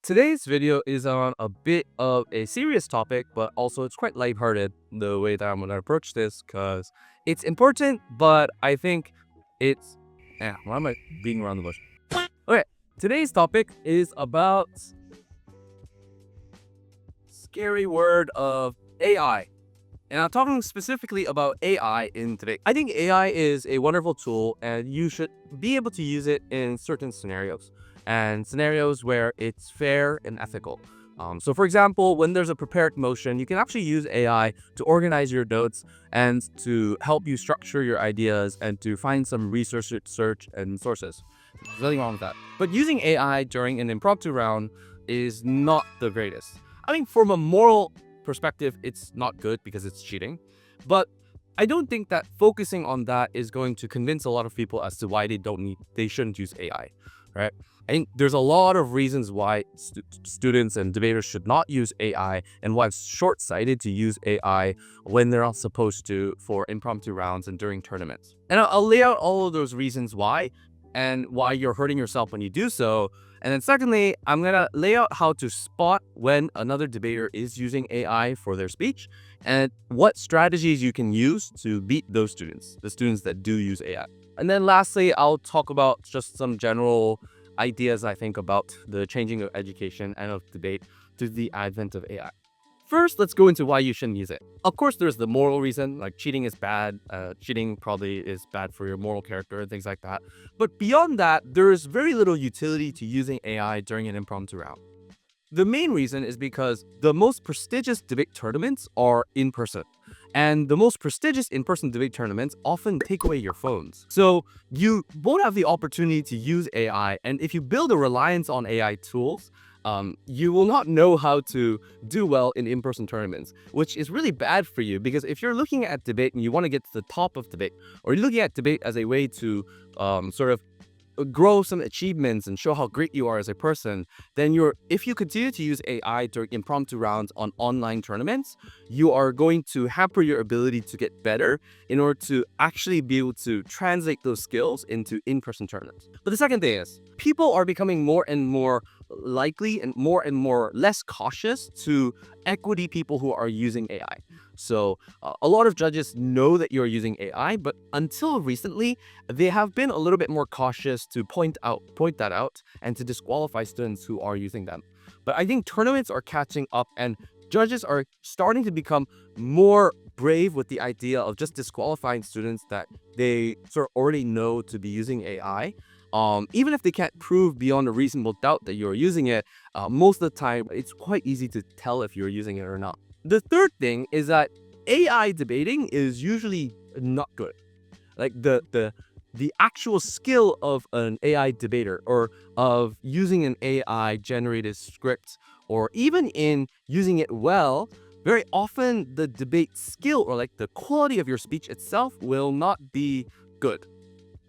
Today's video is on a bit of a serious topic, but also it's quite lighthearted the way that I'm going to approach this because it's important, but I think it's. Why am I beating around the bush? Okay, today's topic is about scary word of AI. And I'm talking specifically about AI in today. I think AI is a wonderful tool and you should be able to use it in certain scenarios and scenarios where it's fair and ethical. So for example, when there's a prepared motion, you can actually use AI to organize your notes and to help you structure your ideas and to find some research search and sources. There's nothing wrong with that. But using AI during an impromptu round is not the greatest. I mean, from a moral perspective, it's not good because it's cheating. But I don't think that focusing on that is going to convince a lot of people as to why they shouldn't use AI, right? I think there's a lot of reasons why students and debaters should not use AI and why it's short-sighted to use AI when they're not supposed to for impromptu rounds and during tournaments. And I'll lay out all of those reasons why and why you're hurting yourself when you do so. And then secondly, I'm going to lay out how to spot when another debater is using AI for their speech and what strategies you can use to beat those students, the students that do use AI. And then lastly, I'll talk about just some general ideas I think about the changing of education and of debate through the advent of AI. First, let's go into why you shouldn't use it. Of course, there's the moral reason, like cheating is bad. Cheating probably is bad for your moral character and things like that. But beyond that, there is very little utility to using AI during an impromptu round. The main reason is because the most prestigious debate tournaments are in person. And the most prestigious in-person debate tournaments often take away your phones. So you won't have the opportunity to use AI. And if you build a reliance on AI tools, you will not know how to do well in in-person tournaments, which is really bad for you because if you're looking at debate and you want to get to the top of debate, or you're looking at debate as a way to sort of grow some achievements and show how great you are as a person, then if you continue to use AI during impromptu rounds on online tournaments, you are going to hamper your ability to get better in order to actually be able to translate those skills into in-person tournaments. But the second thing is, people are becoming more and more likely and more less cautious to equity people who are using AI. So a lot of judges know that you're using AI, but until recently, they have been a little bit more cautious to point that out and to disqualify students who are using them. But I think tournaments are catching up and judges are starting to become more brave with the idea of just disqualifying students that they sort of already know to be using AI. Even if they can't prove beyond a reasonable doubt that you're using it, most of the time, it's quite easy to tell if you're using it or not. The third thing is that AI debating is usually not good. Like the actual skill of an AI debater or of using an AI generated script or even in using it well, very often the debate skill or like the quality of your speech itself will not be good.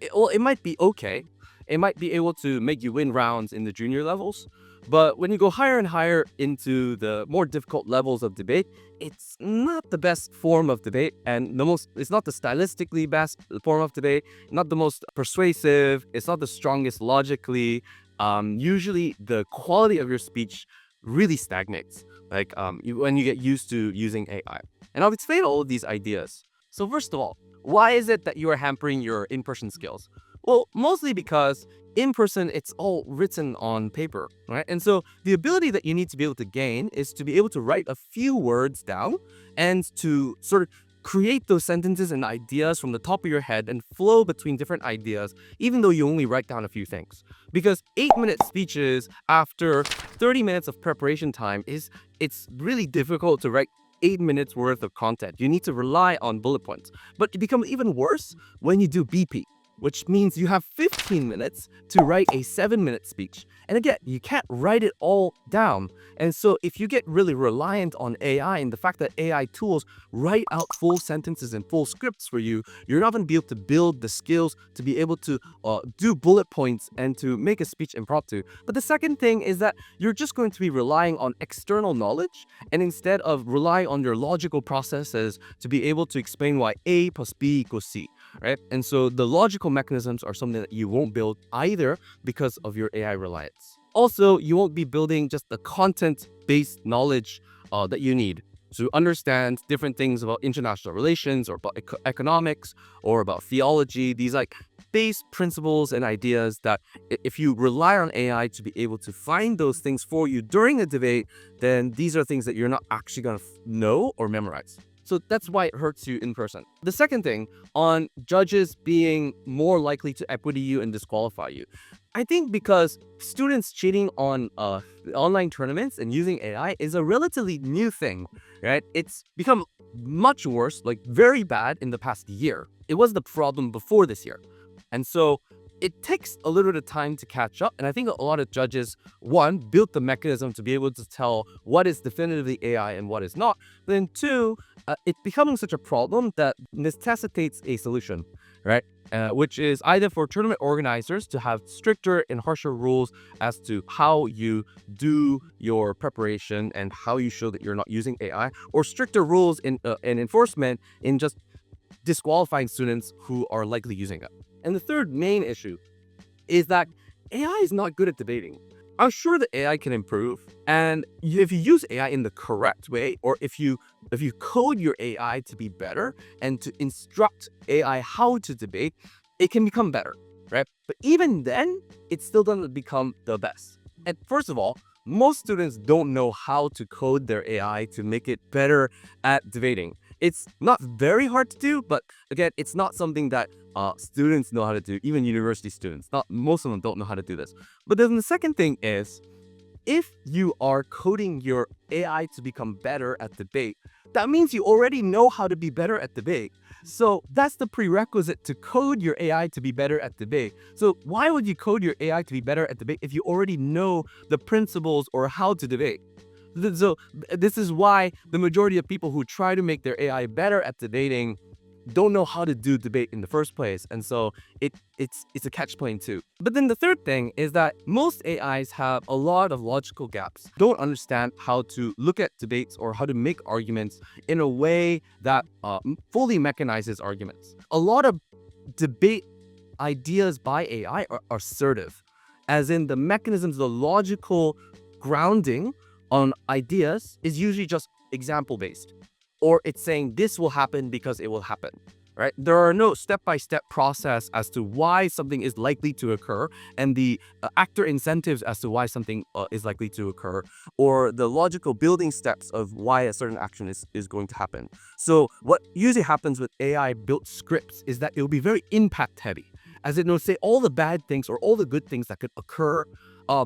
It might be okay. It might be able to make you win rounds in the junior levels, but when you go higher and higher into the more difficult levels of debate, it's not the best form of debate and it's not the stylistically best form of debate, not the most persuasive, it's not the strongest logically. Usually the quality of your speech really stagnates, like when you get used to using AI. And I'll explain all of these ideas. So first of all, why is it that you are hampering your in-person skills? Well, mostly because in person, it's all written on paper, right? And so the ability that you need to be able to gain is to be able to write a few words down and to sort of create those sentences and ideas from the top of your head and flow between different ideas, even though you only write down a few things. Because 8-minute speeches after 30 minutes of preparation time it's really difficult to write 8 minutes worth of content. You need to rely on bullet points. But it becomes even worse when you do BP, which means you have 15 minutes to write a 7-minute speech. And again, you can't write it all down. And so if you get really reliant on AI and the fact that AI tools write out full sentences and full scripts for you, you're not going to be able to build the skills to be able to do bullet points and to make a speech impromptu. But the second thing is that you're just going to be relying on external knowledge and instead of relying on your logical processes to be able to explain why A plus B equals C, right? And so the logical mechanisms are something that you won't build either because of your AI reliance. Also, you won't be building just the content-based knowledge that you need to understand different things about international relations or about economics or about theology. These like base principles and ideas that if you rely on AI to be able to find those things for you during a debate, then these are things that you're not actually going to know or memorize. So that's why it hurts you in person. The second thing on judges being more likely to equity you and disqualify you. I think because students cheating on online tournaments and using AI is a relatively new thing, right? It's become much worse, like very bad in the past year. It was the problem before this year. And so it takes a little bit of time to catch up. And I think a lot of judges, one, built the mechanism to be able to tell what is definitively AI and what is not. Then two, it's becoming such a problem that necessitates a solution, right? Which is either for tournament organizers to have stricter and harsher rules as to how you do your preparation and how you show that you're not using AI, or stricter rules in and enforcement in just disqualifying students who are likely using it. And the third main issue is that AI is not good at debating. I'm sure that AI can improve, and if you use AI in the correct way, or if you code your AI to be better and to instruct AI how to debate, it can become better, right? But even then, it still doesn't become the best. And first of all, most students don't know how to code their AI to make it better at debating. It's not very hard to do, but again, it's not something that students know how to do, even university students. Not most of them don't know how to do this. But then the second thing is, if you are coding your AI to become better at debate, that means you already know how to be better at debate. So that's the prerequisite to code your AI to be better at debate. So why would you code your AI to be better at debate if you already know the principles or how to debate? So this is why the majority of people who try to make their AI better at debating don't know how to do debate in the first place. And so it's a catch-22. But then the third thing is that most AIs have a lot of logical gaps, don't understand how to look at debates or how to make arguments in a way that fully mechanizes arguments. A lot of debate ideas by AI are assertive, as in the mechanisms, the logical grounding on ideas is usually just example-based, or it's saying this will happen because it will happen, right? There are no step-by-step process as to why something is likely to occur and the actor incentives as to why something is likely to occur, or the logical building steps of why a certain action is going to happen. So what usually happens with AI built scripts is that it will be very impact heavy, as it will say all the bad things or all the good things that could occur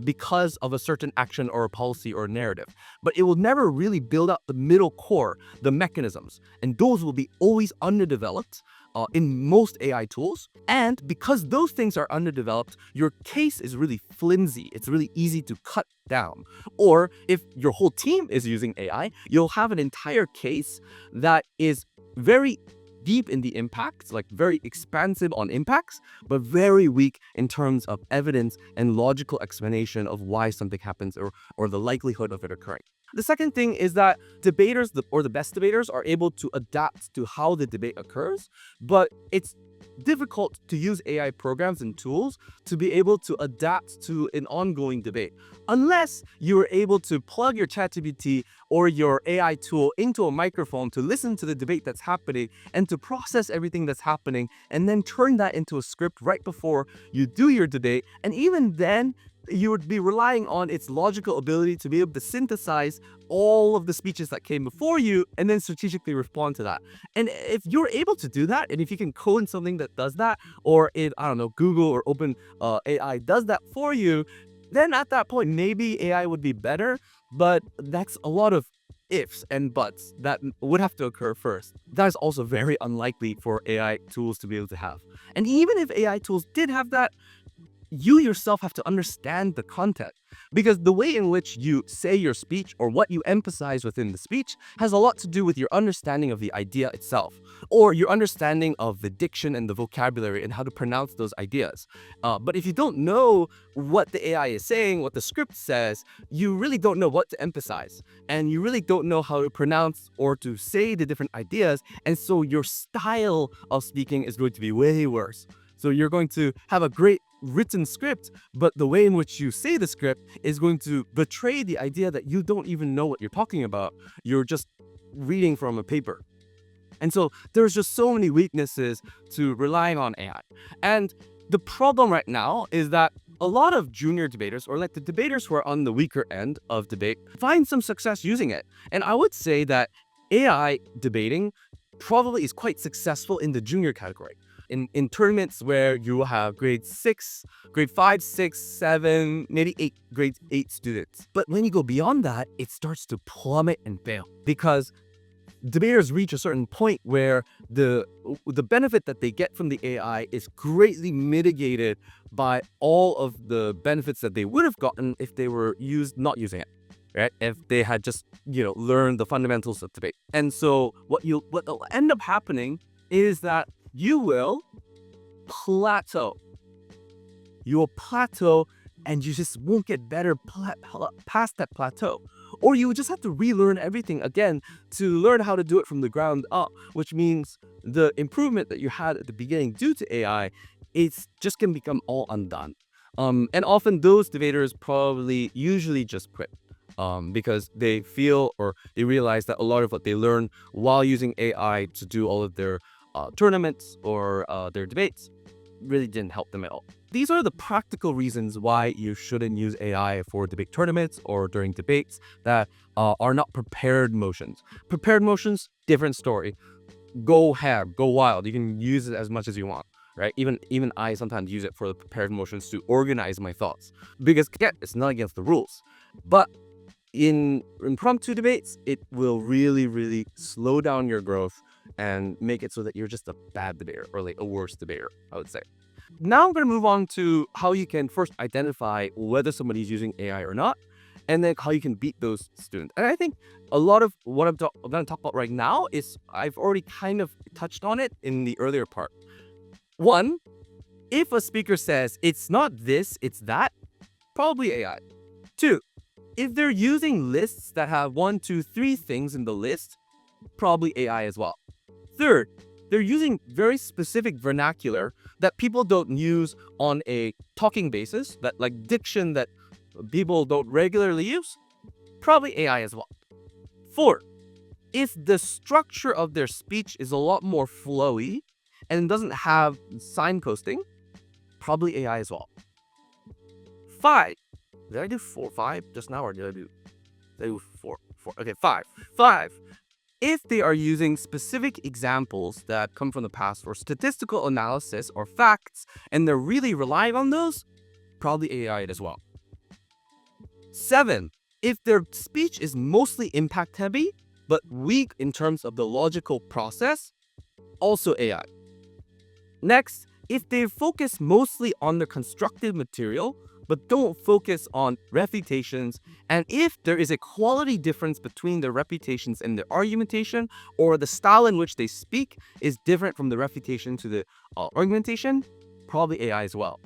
because of a certain action or a policy or a narrative. But it will never really build out the middle core, the mechanisms. And those will be always underdeveloped in most AI tools. And because those things are underdeveloped, your case is really flimsy. It's really easy to cut down. Or if your whole team is using AI, you'll have an entire case that is very deep in the impacts, like very expansive on impacts, but very weak in terms of evidence and logical explanation of why something happens or the likelihood of it occurring. The second thing is that debaters, or the best debaters, are able to adapt to how the debate occurs, but it's difficult to use AI programs and tools to be able to adapt to an ongoing debate, unless you are able to plug your ChatGPT or your AI tool into a microphone to listen to the debate that's happening and to process everything that's happening and then turn that into a script right before you do your debate. And even then, you would be relying on its logical ability to be able to synthesize all of the speeches that came before you and then strategically respond to that. And if you're able to do that, and if you can code something that does that, or if, I don't know, Google or Open AI does that for you, then at that point, maybe AI would be better. But that's a lot of ifs and buts that would have to occur first. That is also very unlikely for AI tools to be able to have. And even if AI tools did have that, you yourself have to understand the content, because the way in which you say your speech or what you emphasize within the speech has a lot to do with your understanding of the idea itself, or your understanding of the diction and the vocabulary and how to pronounce those ideas. But if you don't know what the AI is saying, what the script says, you really don't know what to emphasize, and you really don't know how to pronounce or to say the different ideas, and so your style of speaking is going to be way worse. So you're going to have a great written script, but the way in which you say the script is going to betray the idea that you don't even know what you're talking about. You're just reading from a paper. And so there's just so many weaknesses to relying on AI. And the problem right now is that a lot of junior debaters, or like the debaters who are on the weaker end of debate, find some success using it. And I would say that AI debating probably is quite successful in the junior category. In tournaments where you have grade 6, grade 5, 6, 7, maybe 8, grade 8 students. But when you go beyond that, it starts to plummet and fail because debaters reach a certain point where the benefit that they get from the AI is greatly mitigated by all of the benefits that they would have gotten if they were not using it, right? If they had just learned the fundamentals of debate. And so what will end up happening is that you will plateau. You will plateau, and you just won't get better past that plateau. Or you just have to relearn everything again to learn how to do it from the ground up, which means the improvement that you had at the beginning due to AI, it's just going to become all undone. And often those debaters usually just quit because they feel or they realize that a lot of what they learn while using AI to do all of their tournaments or their debates really didn't help them at all. These are the practical reasons why you shouldn't use AI for debate tournaments or during debates that are not prepared motions. Prepared motions, different story. Go ham, go wild. You can use it as much as you want, right? Even I sometimes use it for the prepared motions to organize my thoughts because again, it's not against the rules. But in impromptu debates, it will really, really slow down your growth and make it so that you're just a bad debater or like a worse debater, I would say. Now I'm going to move on to how you can first identify whether somebody's using AI or not, and then how you can beat those students. And I think a lot of what I'm going to talk about right now is I've already kind of touched on it in the earlier part. One, if a speaker says it's not this, it's that, probably AI. Two, if they're using lists that have 1, 2, 3 things in the list, probably AI as well. Third, they're using very specific vernacular that people don't use on a talking basis, that like diction that people don't regularly use, probably AI as well. Fourth, if the structure of their speech is a lot more flowy and doesn't have signposting, probably AI as well. 5, did I do 5 just now, or did I do 4? Okay, 5. 5. If they are using specific examples that come from the past for statistical analysis or facts, and they're really relying on those, probably AI as well. 7. If their speech is mostly impact heavy, but weak in terms of the logical process, also AI. Next, if they focus mostly on the constructive material, but don't focus on refutations, and if there is a quality difference between the refutations and the argumentation, or the style in which they speak is different from the refutation to the argumentation, probably AI as well.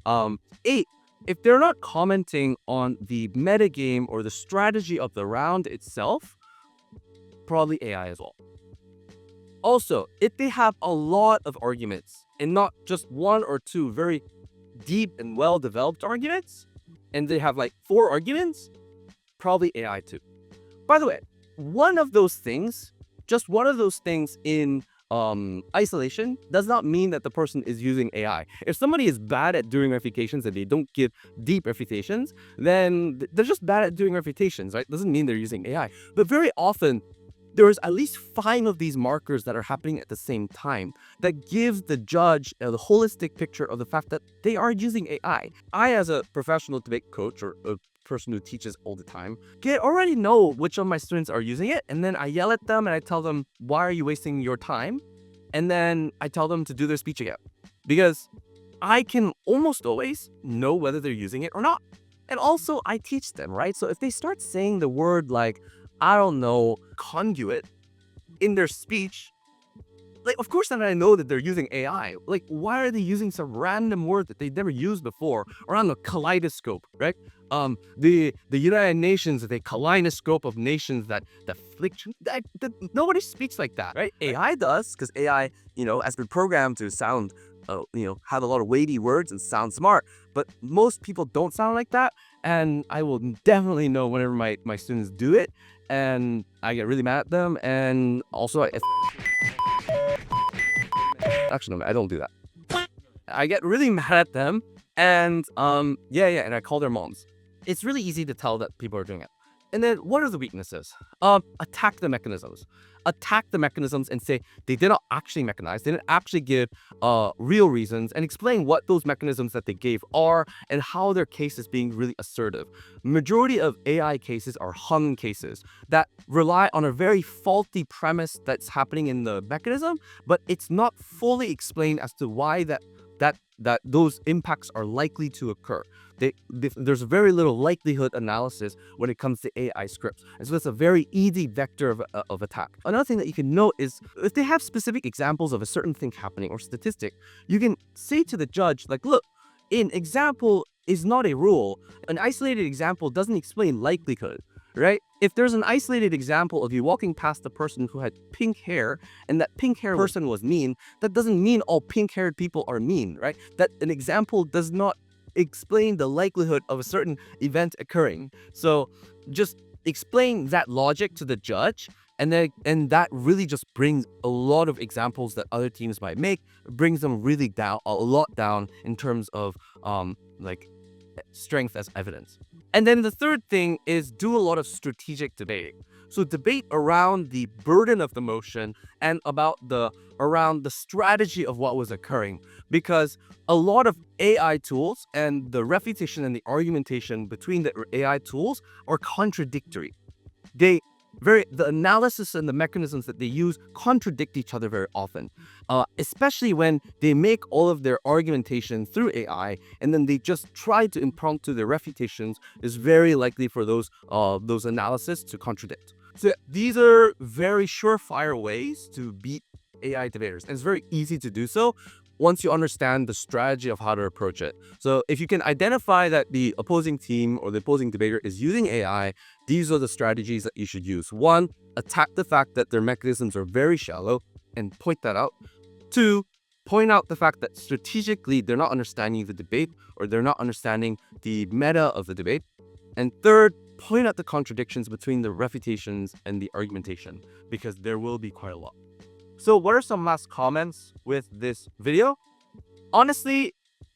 8, if they're not commenting on the metagame or the strategy of the round itself, probably AI as well. Also, if they have a lot of arguments and not just 1 or 2 very deep and well-developed arguments, and they have like 4 arguments, probably AI too. By the way, one of those things in isolation does not mean that the person is using AI. If somebody is bad at doing refutations and they don't give deep refutations, then they're just bad at doing refutations, right? Doesn't mean they're using AI. But very often, there's at least 5 of these markers that are happening at the same time that gives the judge the holistic picture of the fact that they are using AI. I, as a professional debate coach or a person who teaches all the time, already know which of my students are using it, and then I yell at them and I tell them, why are you wasting your time? And then I tell them to do their speech again. Because I can almost always know whether they're using it or not. And also, I teach them, right? So if they start saying the word like, I don't know, conduit in their speech, like, of course, then I know that they're using AI. Like, why are they using some random word that they've never used before? Or on a kaleidoscope, right? The United Nations, the kaleidoscope of nations that nobody speaks like that, right? AI does, because AI, has been programmed to sound have a lot of weighty words and sound smart. But most people don't sound like that, and I will definitely know whenever my students do it, and I get really mad at them. And also, if actually no, I don't do that. I get really mad at them, and and I call their moms. It's really easy to tell that people are doing it. And then what are the weaknesses? Attack the mechanisms. Attack the mechanisms and say they did not actually mechanize, they didn't actually give real reasons, and explain what those mechanisms that they gave are and how their case is being really assertive. Majority of AI cases are hung cases that rely on a very faulty premise that's happening in the mechanism, but it's not fully explained as to why that those impacts are likely to occur. There's very little likelihood analysis when it comes to AI scripts. And so it's a very easy vector of attack. Another thing that you can note is if they have specific examples of a certain thing happening or statistic, you can say to the judge, like, look, an example is not a rule. An isolated example doesn't explain likelihood, right? If there's an isolated example of you walking past a person who had pink hair and that pink hair person was mean, that doesn't mean all pink-haired people are mean, right? That an example does not explain the likelihood of a certain event occurring. So just explain that logic to the judge, and that really just brings a lot of examples that other teams might make, brings them really down, a lot down in terms of like strength as evidence. And then the third thing is do a lot of strategic debating. So debate around the burden of the motion and around the strategy of what was occurring, because a lot of AI tools and the refutation and the argumentation between the AI tools are contradictory. The analysis and the mechanisms that they use contradict each other very often, especially when they make all of their argumentation through AI and then they just try to impromptu their refutations. Is very likely for those analysis to contradict. So these are very surefire ways to beat AI debaters, and it's very easy to do so once you understand the strategy of how to approach it. So if you can identify that the opposing team or the opposing debater is using AI, these are the strategies that you should use. One, attack the fact that their mechanisms are very shallow and point that out. Two, point out the fact that strategically they're not understanding the debate or they're not understanding the meta of the debate. And third, point out the contradictions between the refutations and the argumentation, because there will be quite a lot. So what are some last comments with this video? Honestly,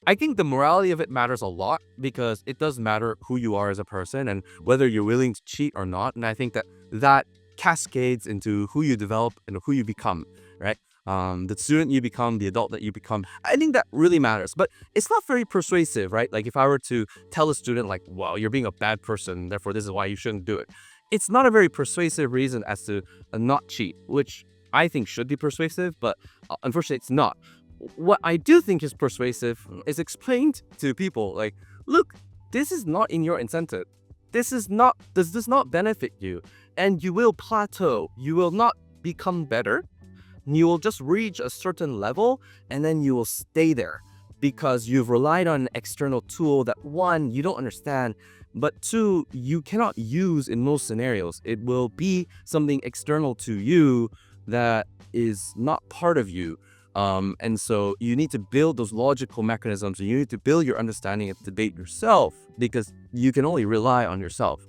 I think the morality of it matters a lot, because it does matter who you are as a person and whether you're willing to cheat or not. And I think that cascades into who you develop and who you become, right? The student you become, the adult that you become. I think that really matters, but it's not very persuasive, right? Like if I were to tell a student like, well, you're being a bad person, therefore this is why you shouldn't do it. It's not a very persuasive reason as to not cheat, which I think should be persuasive, but unfortunately it's not. What I do think is persuasive is explained to people like, look, this is not in your incentive. This does not benefit you, and you will plateau. You will not become better. You will just reach a certain level and then you will stay there because you've relied on an external tool that, one, you don't understand, but two, you cannot use in most scenarios. It will be something external to you that is not part of you. And so you need to build those logical mechanisms, and you need to build your understanding of debate yourself, because you can only rely on yourself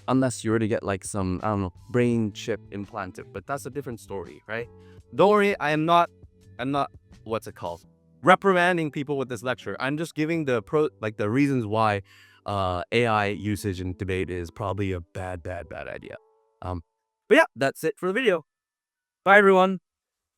unless you were to get like some, I don't know, brain chip implanted, but that's a different story, right? Don't worry, I'm not, what's it called? Reprimanding people with this lecture. I'm just giving the reasons why AI usage in debate is probably a bad idea. But yeah, that's it for the video. Bye everyone.